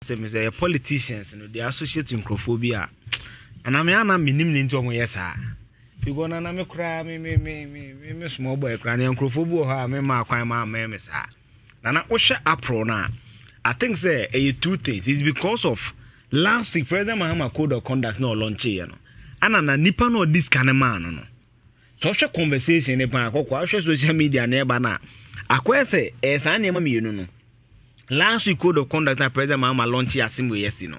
say politicians, they associate in crophobia. And I mean, minim into my yes, you go on me cry, me small boy crying, and crophobia, me my mamma, and I was apro now. I think say two things. It's because of last week, President Mahama code of conduct no launch, you know. And an nipa no this kind of man, no. Social conversation, social media, never na. I say, as I name me, you know. Last week code of conduct that President Mahama launch Asimwe, yes, you know.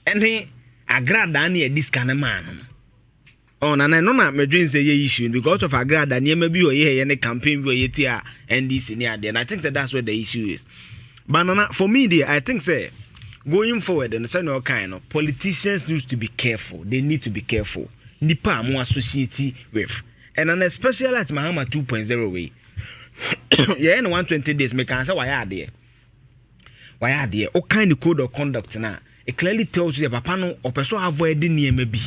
And he Agradaa this kind of man. Oh, and I know not my dreams say issue because of Agradaa, maybe or any campaign where you tear and this near there. And I think that's where the issue is. But for me, I think say going forward and say no kind of politicians need to be careful. They need to be careful. Nipa more associated with. And then especially at Mahama 2.0 way. Yeah, in 120 days, make answer why are there? Why are there? What kind of code of conduct now? It clearly tells you that papa no or person avoiding near maybe.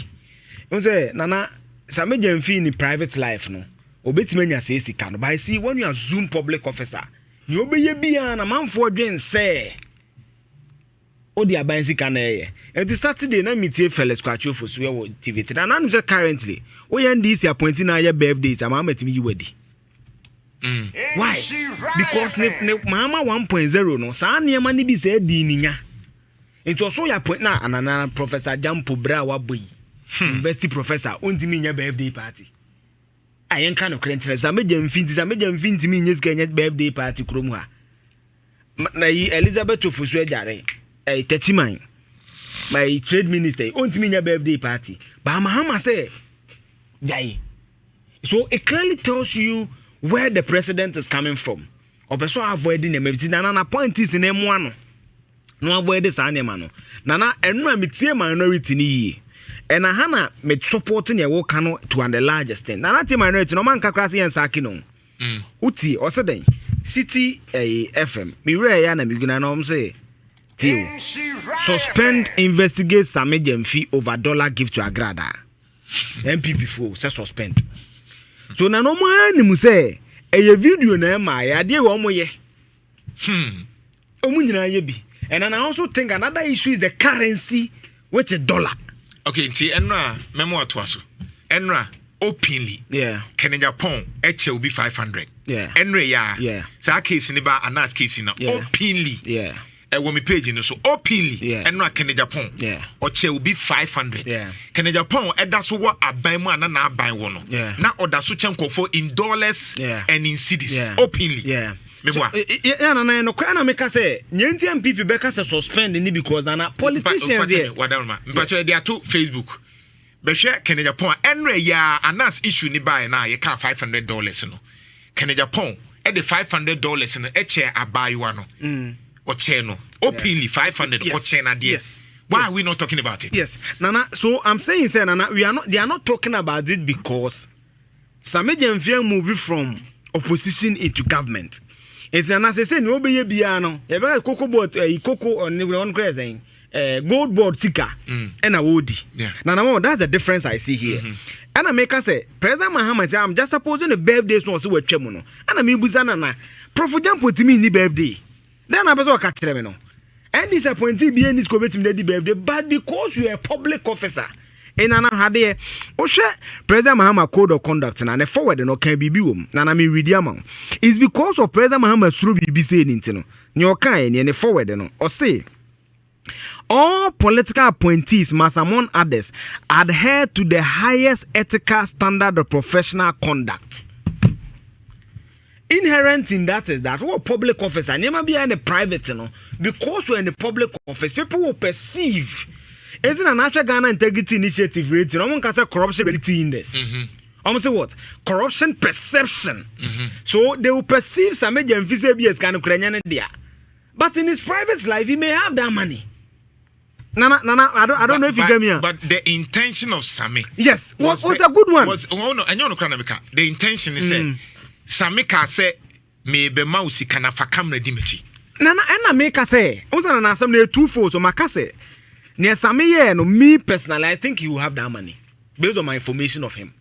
You say, Nana, Sammy Gyamfi in private life no. Obetimenya say sikano. But I see when you are Zoom public officer, you be ye be an a man for dren say. O dia ban sikana and the Saturday na meet fellas scratch for swear TV. And I'm just currently. O yan this appointing na your birthdays. I'm met me ready. Why? Because Mahama 1.0 no. Sa niyama ni bi say di ninya. It was so your point now and Professor Jantuah Eugene. University professor untimi nya birthday party. Ayen kind of credentials. Sammy Gyamfi me nyes Kenya birthday party krom ha. Na Elizabeth Ofuswe jare. Techiman. My trade minister untimi nya birthday party. But Mahama say die. So it clearly tells you where the president is coming from. Or person avoiding him. Nana point is in M1. No avoid this animal. Nana and no mitie minority ni. And I hana me supporting your work to the largest thing. Nana ti minority no man kakrasi and sakino. Uti or sudden City FM. Mi re ya na mi guna no say. Till suspend investigate Sammy Gyamfi over dollar gift to Agradaa. MPP for say suspend. So na no man mu say a video na ma ya de wo mo ye. Omu nyina ye bi. And I also think another issue is the currency, which is dollar. Okay, Enra memo atwaso. Enra openly. Yeah. Kenya Pong eche will be 500. Yeah. Enra ya. Yeah. Sa case ni ba anas case na openly. Yeah. Wo me page no so openly. Yeah. Enra Kenya Pong. Yeah. Oche will be 500. Yeah. Kenya Pong eda so what aban mu ana na aban wo no. Yeah. Na order so chenko for in dollars and in cedis. Yeah. Openly. Yeah. So, yeah, no cry na make say nyenti MPP beka say suspend ni because na politicians there. But they are to Facebook. Behwe Kenya Pong enre ya anas issue ni buy na ye ka $500 no. Kenya Pong e the $500 no e che abayiwa no. O che no. Openly 500 o che na there. Yes. Why are we not talking about it? Yes. Nana, so I'm saying say Nana, they are not talking about it because Sammy Gyamfi moving from opposition into government. It's an assassin, no be a piano. A very cocoa board, a cocoa on one crescent, gold board ticker, and a woody. Yeah. Now, that's the difference I see here. And I make us say, President Mahama, I'm just supposing the birthday was with Chemono. And I mean, Buzana, Prof. Jantuah to me in the birthday. Then I was a catch them. And disappointed being this committee the birthday, but because you're a public officer. In an hade, Osha, President Mahama code of conduct and a forward no can be boom. Nana me read amount. It's because of President Mahama through be saying into no kind and a forward no or say all political appointees must among others adhere to the highest ethical standard of professional conduct. Inherent in that is that we're public office and never be in the private, you know, because we're in the public office, people will perceive. It's a National Ghana Integrity Initiative rating. No one can say corruption index. Almost say what? Corruption perception. So they will perceive Sammy Gyamfi as kind of Ukrainian there. But in his private life, he may have that money. Nana, I don't know if you get me. But the intention of Sammy. Yes, was a good one. The intention is Sammy can say, maybe Mausi can have a camera dimechi. Nana, and I make a say, also an answer 2 4 so Makase. Near Sammy, no, me personally, I think he will have that money based on my information of him.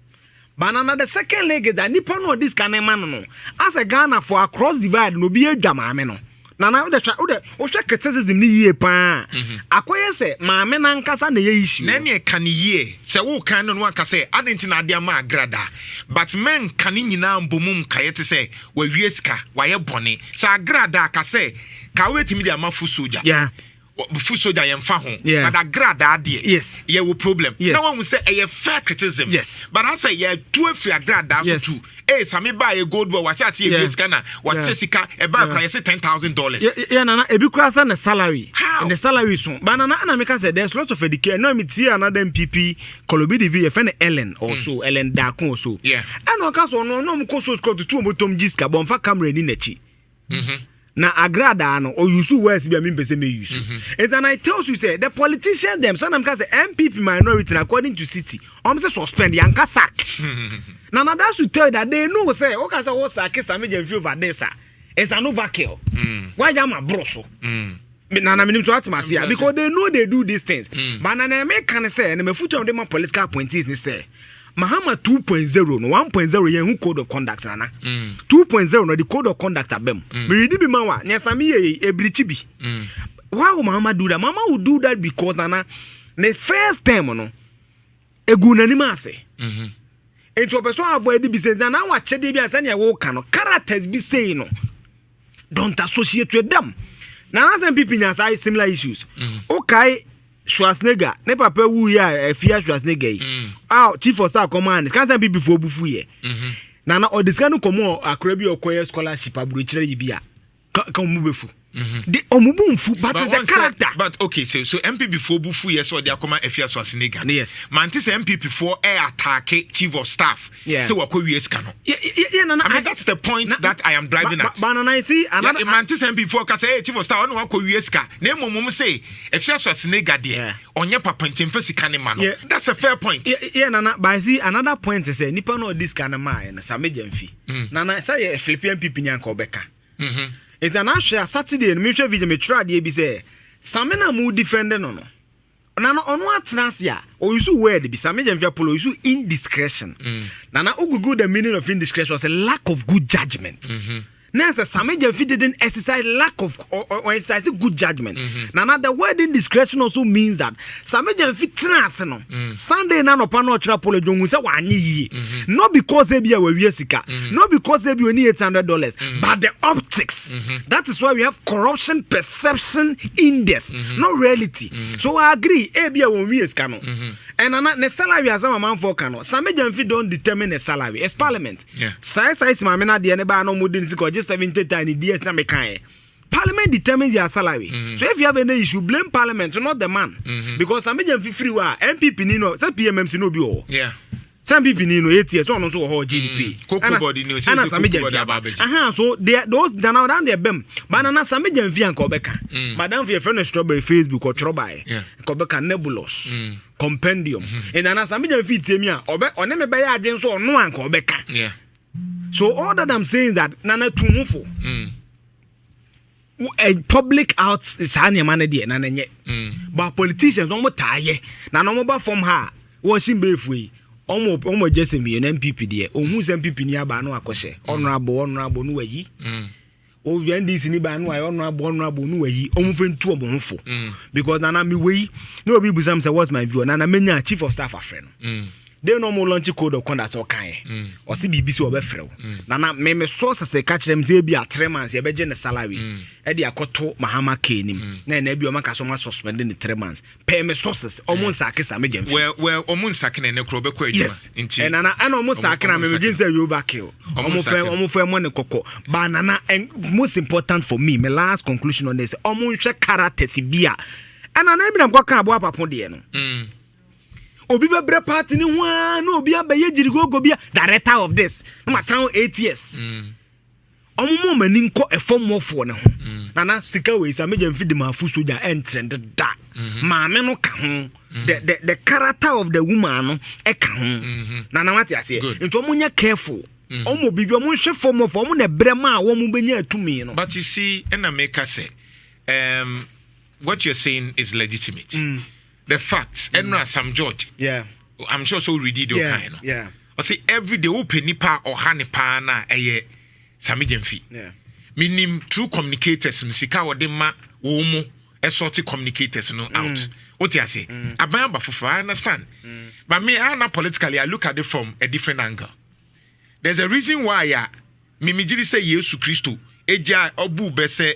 But another second leg is that Nippon or this kind of man, no. As a Ghana for across divide, no be a jamameno. Nana the criticism ni ye pa. Akoye say maame na nkasa na ye issue. Na ne kan ye. Se wo kan no aka say adenti na ade ama Agradaa. But men kan nyina mbomum kaye te say wa wieska wa ye bone. Sa Agradaa ka say ka wetimi de ama fu soja. Yeah. Fu soja ye mfa ho. Yeah. But Agradaa de. Yes. Ye wo problem. Yes. Now one say a fair criticism. Yes. But I say ye two free Agradaa yes. so too. Eh sami buy a gold bar wa cha tie wieska na wa chesika e ba kra ye say $10,000. Yeah, nana ebi kura sa na salary. How? And the salary so. But nana na make say there's lots of education. No me tie another MPP Kolobi DV friend Ellen also Ellen Dakun also. Yeah. And no case no mo ko so score to two mo tom jiska bon fa camera ni nachi. Na Agradaa no or use words be me pese me use. And then I tell you say the politicians them some can say MPP minority according to city. Say suspend yanka sack. Now that should tell you that they know say okay say what sack Sammy Gyamfi over this it's an overkill. Why am I broso? Nana minim so atmatia because they know they do these things. But nana me can say and me foot on them political appointees ni say Mahama 2.0 no 1.0 yen who code of conduct nana 2.0 no the code of conduct abem me read be man wa nyasami ye ebrichi bi why would Mahama do that? Mama would do that because nana the first time no egu nanima ase into person avoid be say nana wa chede bi ase na wo ka no characters be say no don't associate with them. Now some people nyasa similar issues okay Schwarzenegger, ne papa wu ya Fia Schwarzenegger. Chief of Staff command. Can some people before bufu ye. Na o discount komo akra bi okoye scholarship aburo kire yibia. Kan mu befu. The omubumfu but is the character. But okay, so MP before bufu yes or they come Fia Schwarzenegger. Yes. Man this MP before air attack Chief of Staff. So we ko wies kano. Yeah, no, I mean that's the point that I am driving at. But I see another man this MP before ka say Chief of Staff no ko wies ka. Na mom say Fia Schwarzenegger there. Onye papa ntimfa sika ne ma no. That's a fair point. Yeah, nana, but I see another point is say nipa no this kind of man na Sammy Gyamfi. Nana say Philippine people nyanka obeka. It's an actual Saturday and me share video me try dey be say Sammy na mu defend no. Nana ono atnasia o use word be Sammy Gyamfi apolo use indiscretion. Nana ugugu the meaning of indiscretion was a lack of good judgment. Now, Sammy Gyamfi didn't exercise lack of or exercise good judgment. Now, the word indiscretion also means that Sammy Gyamfi trans no Sunday na no pano trapolo jongu say wanyi not because they be a wiesika, not because they be only $800, but the optics. That is why we have corruption perception index, not reality. So I agree. E be a wiesika no, and the salary as a man for cano. Sammy Gyamfi don't determine the salary. It's parliament. Size my mena the aneba no mudin 70 tiny DS na mekan. Parliament determines your salary. So if you have any issue, blame Parliament, not the man. Because Sammy Gyamfi free wa MPP ni no, say PMMC no bi o. Yeah. Some people ni no 8 years, so no so ho GDP. And Sammy Gyamfi. So those down there bem. But na Sammy Gyamfi an ko beka. Madam fi friend strawberry Facebook or trobai. Ko beka nebulous. Compendium. And na Sammy Gyamfi tie mi a, obe one me be ya adwen so no an ko beka. Yeah. So all that I'm saying is that nana tumufo a public out is any man there nana nye. But politicians no more tie na no more from her washing beefui omo just me an MPP there ohun se MPP ni aba no akose honorable no wayi o NDC ni ba no honorable no wayi omo fentu omo hofo because nana me wayi no obi busam say what's my view nana menya chief of staff afre no. They no more launch code of conduct or kind. Or see BBC or befrel. Nana me source say catch them say be a 3 months, ye beje salary. Edi akoto Mahama kenim. Na ebi o maka so ma suspending the 3 months. Pay me sources almost sake Sammy Gyamfi. Well almost sake na nekro be kwa yes. And nana and almost sake na me begin say you overkill. Almost for money koko. But nana and most important for me, my last conclusion on this, almost character sibia. And nana ebi na kwa kan abo apapon de no. Obi be party ni ho no obi abaye jirigogo bia director of this no matan 8 years omo mani nko efomofo ne ho na sika we Sammy Gyamfi de mafu soja entrend da maame no ka ho the character of the woman no e ka ho na mate ase nto omo nya careful omo bibi omo hwe fomofo omo na brema a omo benya atumi no. But you see in America say what you're saying is legitimate. The facts and Sam George. Yeah. I'm sure so read it kind. Yeah. I say every day open nipa or hanipa na Sammy Gyamfi. Yeah. minim true communicators no sika wo de ma wo mu sort communicators no out. What you say? Abamba for I understand. But me, I politically I look at it from a different angle. There's a reason why me say Yesu Christo eja obu bese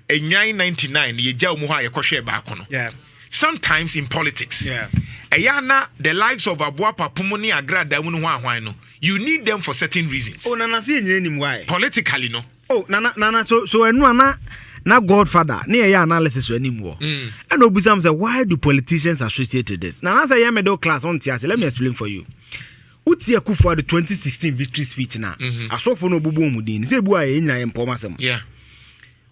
enyan 99 yeja omu ha yekohwe ba kono. Yeah. Sometimes in politics. Yeah. Ayana the likes of Abua Papumuni Agradaa mu hwan no. You need them for certain reasons. Oh nana see nyem why? Politically no. Oh nana so enu na Godfather near your analysis when him war. And Obusam say, why do politicians associate with this? Now, as I am middle class on Tiasi, let me explain for you. Uti Akufo the 2016 victory speech now. I saw for no bubu mudin. Say boy in empowerment. Yeah.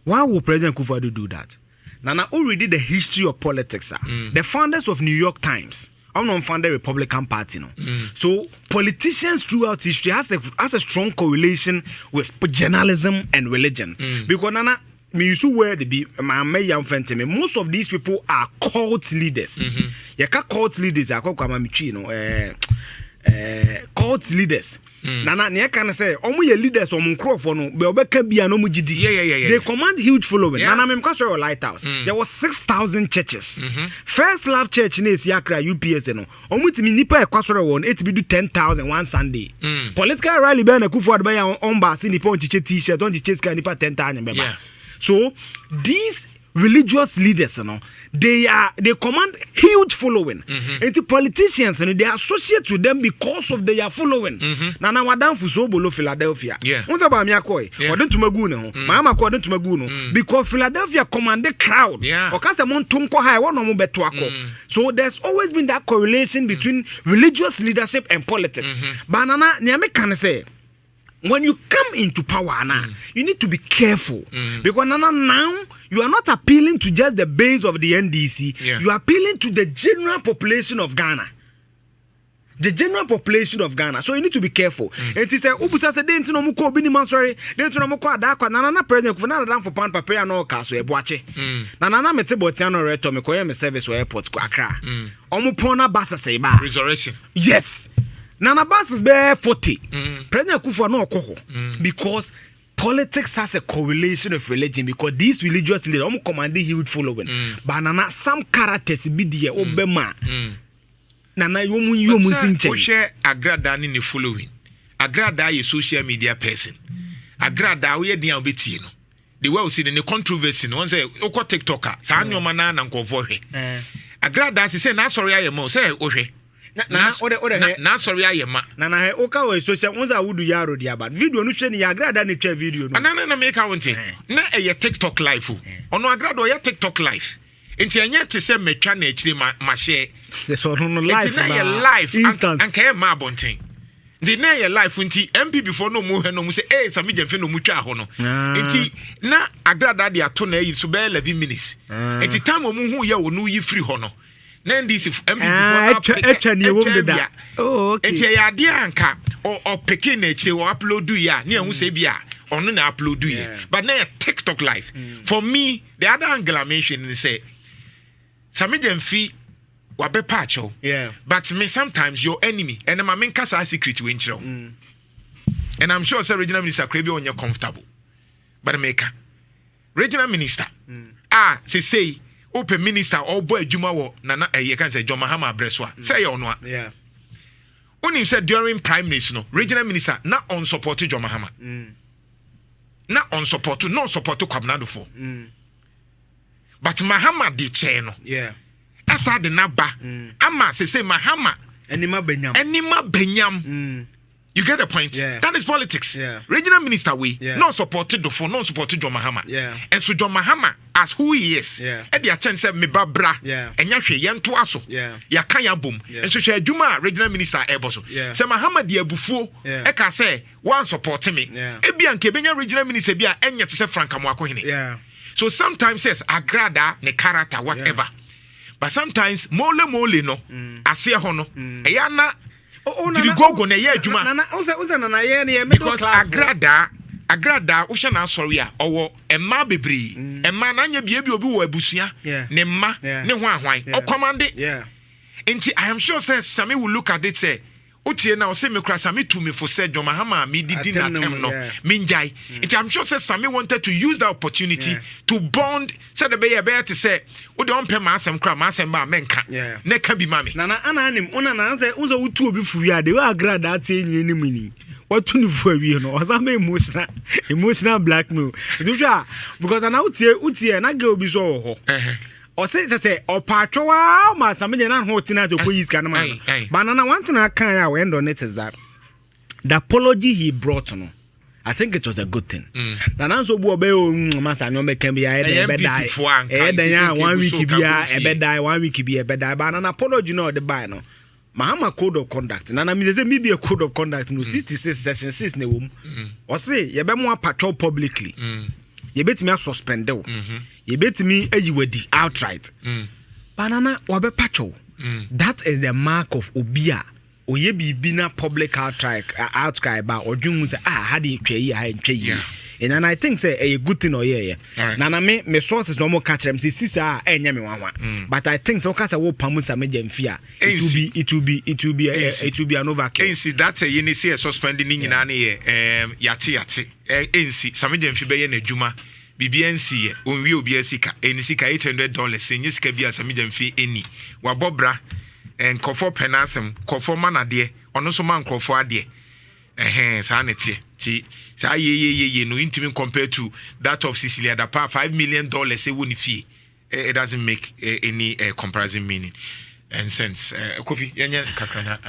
Why would President Akufo do that? Now already the history of politics. The founders of New York Times. I'm not founded Republican Party, no. So politicians throughout history has a strong correlation with journalism and religion. Because Nana. Me used to wear the be my young friend to me. Most of these people are cult leaders. You can't cult leaders. I call them cult leaders. Nana, you can say, "Omu ye leaders omu crofo no, be obeka bia no mujidi." Yeah. They command huge following. Yeah. Nana, me mkasho your lighthouse. There was 6,000 churches. First Love Church in Accra UPS no. Omu ti mi nipa e kwasoro won. It be do 10,000 one Sunday. Political rally be na kufu adba ya on ba si nipa on chiche t-shirt on chiche ska nipa 10,000 beba. Yeah. So these religious leaders, you know, they command huge following. And the politicians, you know, they associate with them because of their following. Nana wadam fuso bolo Philadelphia. Yeah. Unsa ba mi akoy. Wadon tumagu no. Mahama ko wadon tumagu no. Because Philadelphia command the crowd. Yeah. Okase mon tunko high one no mo beto ako. So there's always been that correlation between religious leadership and politics. But nana niame can say when you come into power now, you need to be careful. Because now you are not appealing to just the base of the NDC. Yeah. You are appealing to the general population of Ghana. The general population of Ghana. So you need to be careful. And he said, Ubusa said, "Didn't know muko bini mansori. Didn't know muko adakwa. Nana president kufuna na for pan papaya no kaso ebuache. Nana mete botiano reto me koye me service wa airport kwa Accra. Omu pona basa seba. Resurrection. Yes. Nana Bass is bare 40. President Akufo no okoho because politics has a correlation of religion because these religious leaders are commanding huge following. But Nana some characters be there obema. Nana yomu sinche. But share Agradaa ni following. Agradaa is social media person. Agradaa we dey obeti no. The way we see the controversy no one say oko TikToker. Sa anyoma na nko hwe. Agradaa say na sorry ayemo say ohwe. Na sorry ayema na he oka we social unza wudu yaro dia bad video no hwe ni Agradaa na twa video no na make wonte na eye TikTok live ono Agradaa ye TikTok live enti enye te se metwa na akiri ma share so no live na live instant and kai ma bonten the na ye live nti MP before no mu hwe no mu say Sammy Gyamfi no mu twa ho no enti na Agradaa dia to na yi so be 11 minutes enti time mu hu ye wo no yi free ho no then this MP before na oh okay enti ya de anka o peke na eche o upload ya na hu say bia ono na upload ya but na TikTok live for me the other angle I mentioned is say Sammy Gyamfi wa be pacho but me sometimes your enemy and my main kasa secret we nchiro and I'm sure say regional minister Krabi onye comfortable but make regional minister say open minister or boy adwuma wo na you can say John Mahama Breswa say you no onim said during prime minister no regional minister na on support John Mahama na on support no support Kwabnado for but Mahama di che no asa de na ba ama say Mahama enima benyam you get the point that is politics regional minister we no supported for no supported John Mahama and so John Mahama as who he is e dia chance me babra enya hwe ye nto aso ya kan ya bom and so hwe adwuma regional minister eboso say Mahama di abufuo e ka say one support me e bia nke benya regional minister bia enya te say Frank Amoakohene so sometimes says Agradaa ne character whatever but sometimes mole no ase ho no e ya na Gogo na ye adwuma nana uza nana ye ne because Agradaa wo hwe na sorry a owo emma bebre emma na nya bia bi obi wo abusua ne mma ne ho ahwan o command nti I am sure says Sammy will look at it say Utie now say me kra Sammy to me for said John Mahama me did na tem no minjai. I'm sure say Sammy wanted to use the opportunity to bond said the be to say we don't pay my asem kra my asem ba menka ne ka bi mami na ana anim una na say unzo wutu obi fu ya de we Agradaa tie ni mini what to fu awie no asa me emotional blackmail because na utie na girl bi so ho or say or patwa ma Sammy na ho tina to ko yiska na man banana one thing I can end on it is that the apology he brought no I think it was a good thing. Na nanso bu obe o masa no make can be e be die. E den ya 1 week be e be die 1 week be e be die but an apology no the buy no. Mahama code of conduct. Na me say me be a code of conduct no 66 section 6 na wo. O say ye be mo patrol publicly. Ye betimi suspend o. Ye betimi ayiwadi outright. Banana wa be patrol. That is the mark of obia. Oye bibi na public outcry ba odwun say ha dey twa ha ntwa yi and I think say a good thing oye na na me sources no mo catch them say sisa enye me wanwa but I think so kasa wo pamu Sammy Gyamfi a it will be an overkill. See that's a you see a suspending ni nyina na ye yate ensi Sammy Gyamfi be ye na adwuma bibi ensi ye onwi obi asika enisika $800 enye sika bia Sammy Gyamfi eni wabobra and kofo penasem kofo manade ono so man kofo ade sa na tie ti sa ye no intimi compared to that of Cecilia da pa $5 million e woni fie it doesn't make any comparison meaning and sense Kofi yenye kakrana